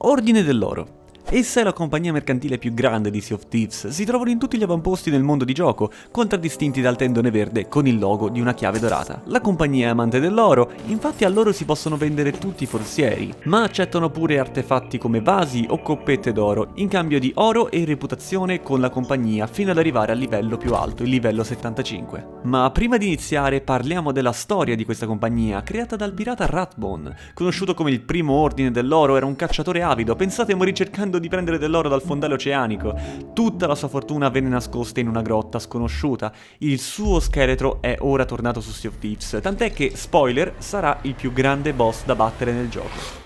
Ordine dell'Oro. Essa è la compagnia mercantile più grande di Sea of Thieves, si trovano in tutti gli avamposti nel mondo di gioco, contraddistinti dal tendone verde con il logo di una chiave dorata. La compagnia è amante dell'oro, infatti a loro si possono vendere tutti i forzieri, ma accettano pure artefatti come vasi o coppette d'oro, in cambio di oro e reputazione con la compagnia fino ad arrivare al livello più alto, il livello 75. Ma prima di iniziare parliamo della storia di questa compagnia, creata dal pirata Rathbone, conosciuto come il primo ordine dell'oro. Era un cacciatore avido, pensate morì cercando di prendere dell'oro dal fondale oceanico. Tutta la sua fortuna venne nascosta in una grotta sconosciuta. Il suo scheletro è ora tornato su Sea of Thieves, tant'è che, spoiler, sarà il più grande boss da battere nel gioco.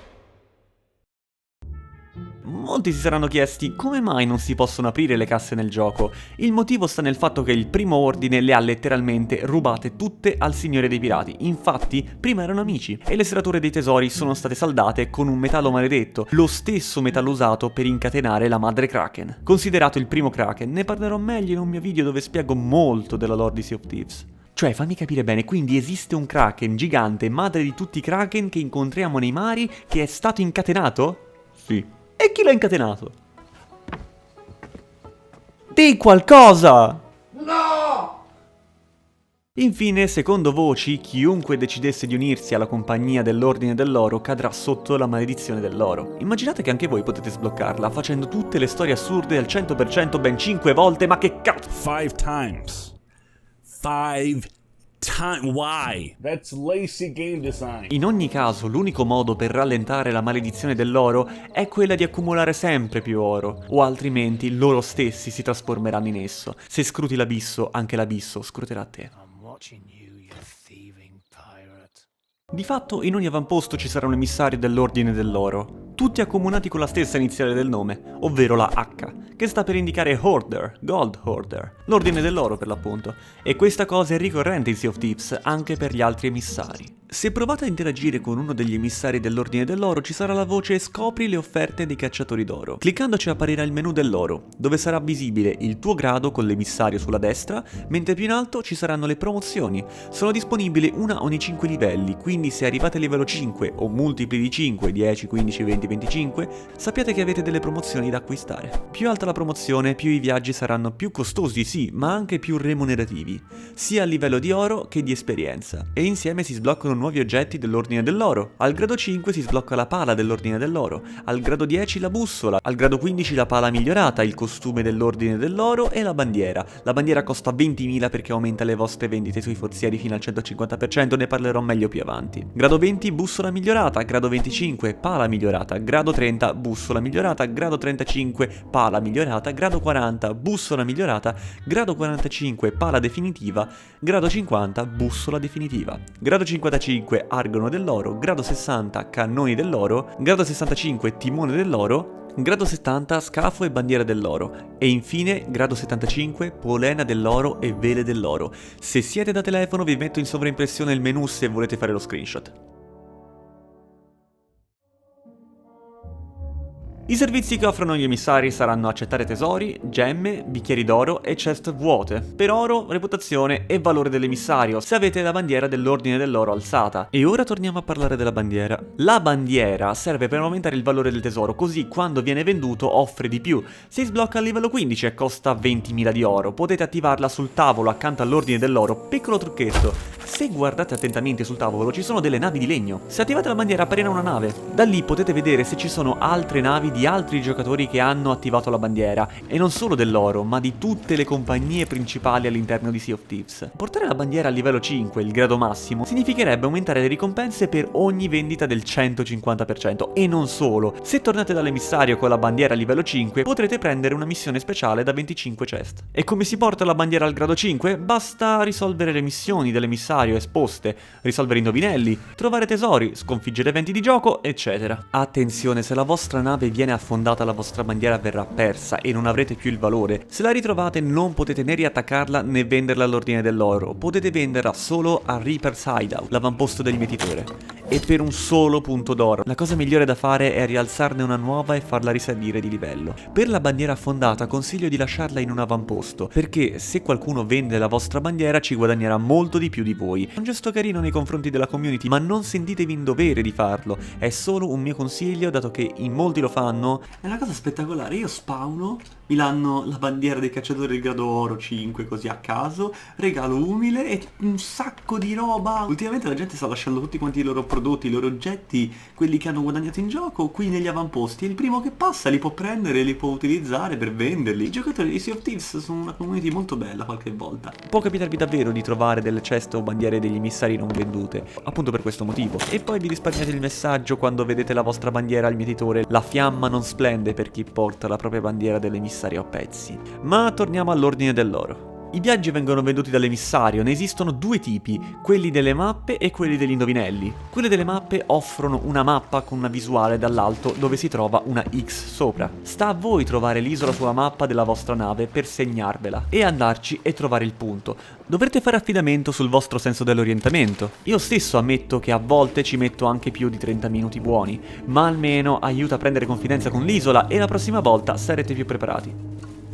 Molti si saranno chiesti come mai non si possono aprire le casse nel gioco. Il motivo sta nel fatto che il primo ordine le ha letteralmente rubate tutte al signore dei pirati. Infatti, prima erano amici e le serrature dei tesori sono state saldate con un metallo maledetto, lo stesso metallo usato per incatenare la madre Kraken. Considerato il primo Kraken, ne parlerò meglio in un mio video dove spiego molto della lore di Sea of Thieves. Cioè, fammi capire bene, quindi esiste un Kraken gigante, madre di tutti i Kraken che incontriamo nei mari, che è stato incatenato? Sì. E chi l'ha incatenato? Di qualcosa! No! Infine, secondo voci, chiunque decidesse di unirsi alla compagnia dell'Ordine dell'Oro cadrà sotto la maledizione dell'oro. Immaginate che anche voi potete sbloccarla facendo tutte le storie assurde al 100% ben 5 volte, ma che cazzo! 5 times. 5 times. Why? That's lazy game design. In ogni caso, l'unico modo per rallentare la maledizione dell'oro è quella di accumulare sempre più oro, o altrimenti loro stessi si trasformeranno in esso. Se scruti l'abisso, anche l'abisso scruterà te. I'm watching you thieving pirate. Di fatto, in ogni avamposto ci sarà un emissario dell'Ordine dell'Oro, tutti accomunati con la stessa iniziale del nome, ovvero la H, che sta per indicare Hoarder, Gold Hoarder, l'Ordine dell'Oro per l'appunto, e questa cosa è ricorrente in Sea of Thieves anche per gli altri emissari. Se provate a interagire con uno degli emissari dell'Ordine dell'Oro ci sarà la voce "Scopri le offerte dei cacciatori d'oro". Cliccandoci apparirà il menu dell'oro, dove sarà visibile il tuo grado con l'emissario sulla destra, mentre più in alto ci saranno le promozioni. Sono disponibili una ogni 5 livelli, quindi se arrivate a livello 5 o multipli di 5, 10, 15, 20, 25, sappiate che avete delle promozioni da acquistare. Più alta la promozione, più i viaggi saranno più costosi, sì, ma anche più remunerativi, sia a livello di oro che di esperienza. E insieme si sbloccano nuovi oggetti dell'Ordine dell'Oro. Al grado 5 si sblocca la pala dell'Ordine dell'Oro, al grado 10 la bussola, al grado 15 la pala migliorata, il costume dell'Ordine dell'Oro e la bandiera. La bandiera costa 20.000 perché aumenta le vostre vendite sui forzieri fino al 150%, ne parlerò meglio più avanti. Grado 20 bussola migliorata, grado 25 pala migliorata, grado 30 bussola migliorata, grado 35 pala migliorata, grado 40 bussola migliorata, grado 45 pala definitiva, grado 50 bussola definitiva, grado 55 argono dell'oro, grado 60 cannoni dell'oro, grado 65 timone dell'oro, grado 70 scafo e bandiera dell'oro e infine grado 75 polena dell'oro e vele dell'oro. Se siete da telefono vi metto in sovraimpressione il menu se volete fare lo screenshot. I servizi che offrono gli emissari saranno accettare tesori, gemme, bicchieri d'oro e chest vuote, per oro, reputazione e valore dell'emissario, se avete la bandiera dell'Ordine dell'Oro alzata. E ora torniamo a parlare della bandiera. La bandiera serve per aumentare il valore del tesoro, così quando viene venduto offre di più. Si sblocca a livello 15 e costa 20.000 di oro, potete attivarla sul tavolo accanto all'Ordine dell'Oro. Piccolo trucchetto: se guardate attentamente sul tavolo ci sono delle navi di legno. Se attivate la bandiera apparirà una nave. Da lì potete vedere se ci sono altre navi di altri giocatori che hanno attivato la bandiera, e non solo dell'oro, ma di tutte le compagnie principali all'interno di Sea of Thieves. Portare la bandiera a livello 5, il grado massimo, significherebbe aumentare le ricompense per ogni vendita del 150%, e non solo. Se tornate dall'emissario con la bandiera a livello 5, potrete prendere una missione speciale da 25 chest. E come si porta la bandiera al grado 5? Basta risolvere le missioni dell'emissario esposte, risolvere indovinelli, trovare tesori, sconfiggere eventi di gioco, eccetera. Attenzione, se la vostra nave viene affondata la vostra bandiera verrà persa e non avrete più il valore. Se la ritrovate non potete né riattaccarla né venderla all'Ordine dell'Oro, potete venderla solo a Reaper's Hideout, l'avamposto del mietitore. e per un solo punto d'oro. La cosa migliore da fare è rialzarne una nuova e farla risalire di livello. Per la bandiera affondata consiglio di lasciarla in un avamposto, perché se qualcuno vende la vostra bandiera ci guadagnerà molto di più di voi. È un gesto carino nei confronti della community, ma non sentitevi in dovere di farlo, è solo un mio consiglio dato che in molti lo fanno. È una cosa spettacolare, io spawno, mi danno la bandiera dei cacciatori del grado oro 5 così a caso, regalo umile e un sacco di roba. Ultimamente la gente sta lasciando tutti quanti i loro prodotti, i loro oggetti, quelli che hanno guadagnato in gioco, qui negli avamposti, e il primo che passa li può prendere e li può utilizzare per venderli. I giocatori di Sea of Thieves sono una community molto bella qualche volta. Può capitarvi davvero di trovare delle ceste o bandiere degli emissari non vendute, appunto per questo motivo. E poi vi risparmiate il messaggio quando vedete la vostra bandiera al mietitore: la fiamma non splende per chi porta la propria bandiera dell'emissario a pezzi. Ma torniamo all'ordine dell'oro. I viaggi vengono venduti dall'emissario, ne esistono due tipi, quelli delle mappe e quelli degli indovinelli. Quelle delle mappe offrono una mappa con una visuale dall'alto dove si trova una X sopra. Sta a voi trovare l'isola sulla mappa della vostra nave per segnarvela e andarci e trovare il punto. Dovrete fare affidamento sul vostro senso dell'orientamento. Io stesso ammetto che a volte ci metto anche più di 30 minuti buoni, ma almeno aiuta a prendere confidenza con l'isola e la prossima volta sarete più preparati.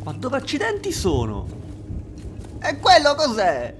Ma dove accidenti sono? E quello cos'è?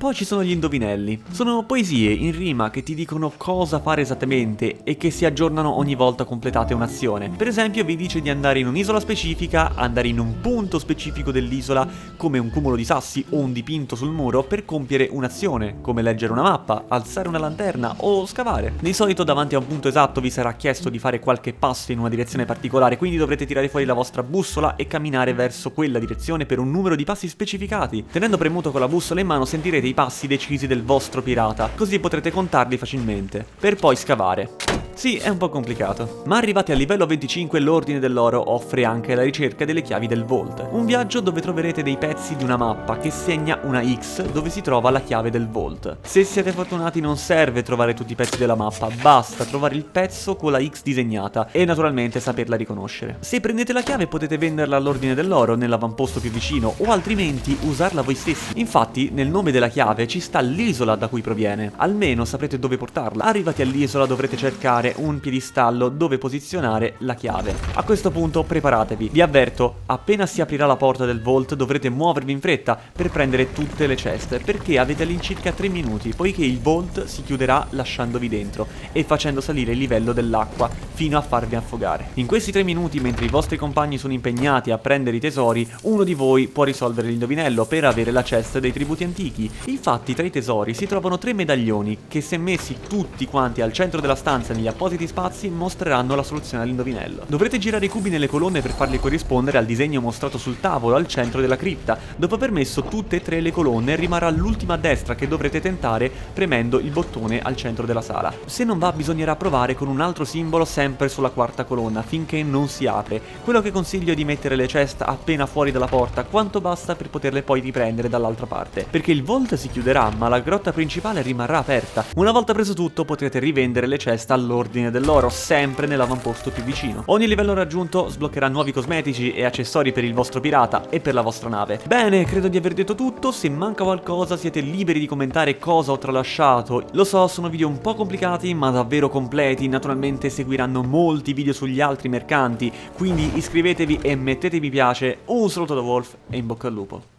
Poi ci sono gli indovinelli. Sono poesie in rima che ti dicono cosa fare esattamente e che si aggiornano ogni volta completate un'azione. Per esempio vi dice di andare in un'isola specifica, andare in un punto specifico dell'isola, come un cumulo di sassi o un dipinto sul muro, per compiere un'azione, come leggere una mappa, alzare una lanterna o scavare. Di solito davanti a un punto esatto vi sarà chiesto di fare qualche passo in una direzione particolare, quindi dovrete tirare fuori la vostra bussola e camminare verso quella direzione per un numero di passi specificati. Tenendo premuto con la bussola in mano sentirete i passi decisi del vostro pirata, così potrete contarli facilmente, per poi scavare. Sì, è un po' complicato. Ma arrivati al livello 25 l'Ordine dell'Oro offre anche la ricerca delle chiavi del Vault. Un viaggio dove troverete dei pezzi di una mappa che segna una X dove si trova la chiave del Vault. Se siete fortunati non serve trovare tutti i pezzi della mappa, basta trovare il pezzo con la X disegnata e naturalmente saperla riconoscere. Se prendete la chiave potete venderla all'Ordine dell'Oro nell'avamposto più vicino o altrimenti usarla voi stessi. Infatti nel nome della chiave ci sta l'isola da cui proviene. Almeno saprete dove portarla. Arrivati all'isola dovrete cercare un piedistallo dove posizionare la chiave. A questo punto preparatevi. Vi avverto, appena si aprirà la porta del Vault dovrete muovervi in fretta per prendere tutte le ceste, perché avete all'incirca 3 minuti, poiché il Vault si chiuderà lasciandovi dentro e facendo salire il livello dell'acqua fino a farvi affogare. In questi 3 minuti, mentre i vostri compagni sono impegnati a prendere i tesori, uno di voi può risolvere l'indovinello per avere la cesta dei tributi antichi. Infatti tra i tesori si trovano 3 medaglioni che, se messi tutti quanti al centro della stanza negli appositi spazi, mostreranno la soluzione all'indovinello. Dovrete girare i cubi nelle colonne per farli corrispondere al disegno mostrato sul tavolo al centro della cripta. Dopo aver messo tutte e 3 le colonne rimarrà l'ultima a destra che dovrete tentare premendo il bottone al centro della sala. Se non va bisognerà provare con un altro simbolo sempre sulla quarta colonna finché non si apre. Quello che consiglio è di mettere le ceste appena fuori dalla porta, quanto basta per poterle poi riprendere dall'altra parte, perché il Vault si chiuderà ma la grotta principale rimarrà aperta. Una volta preso tutto potrete rivendere le ceste all'Ordine dell'Oro, sempre nell'avamposto più vicino. Ogni livello raggiunto sbloccherà nuovi cosmetici e accessori per il vostro pirata e per la vostra nave. Bene, credo di aver detto tutto. Se manca qualcosa siete liberi di commentare cosa ho tralasciato. Lo so, sono video un po' complicati ma davvero completi. Naturalmente seguiranno molti video sugli altri mercanti, quindi iscrivetevi e mettete mi piace. Un saluto da Wolf e in bocca al lupo.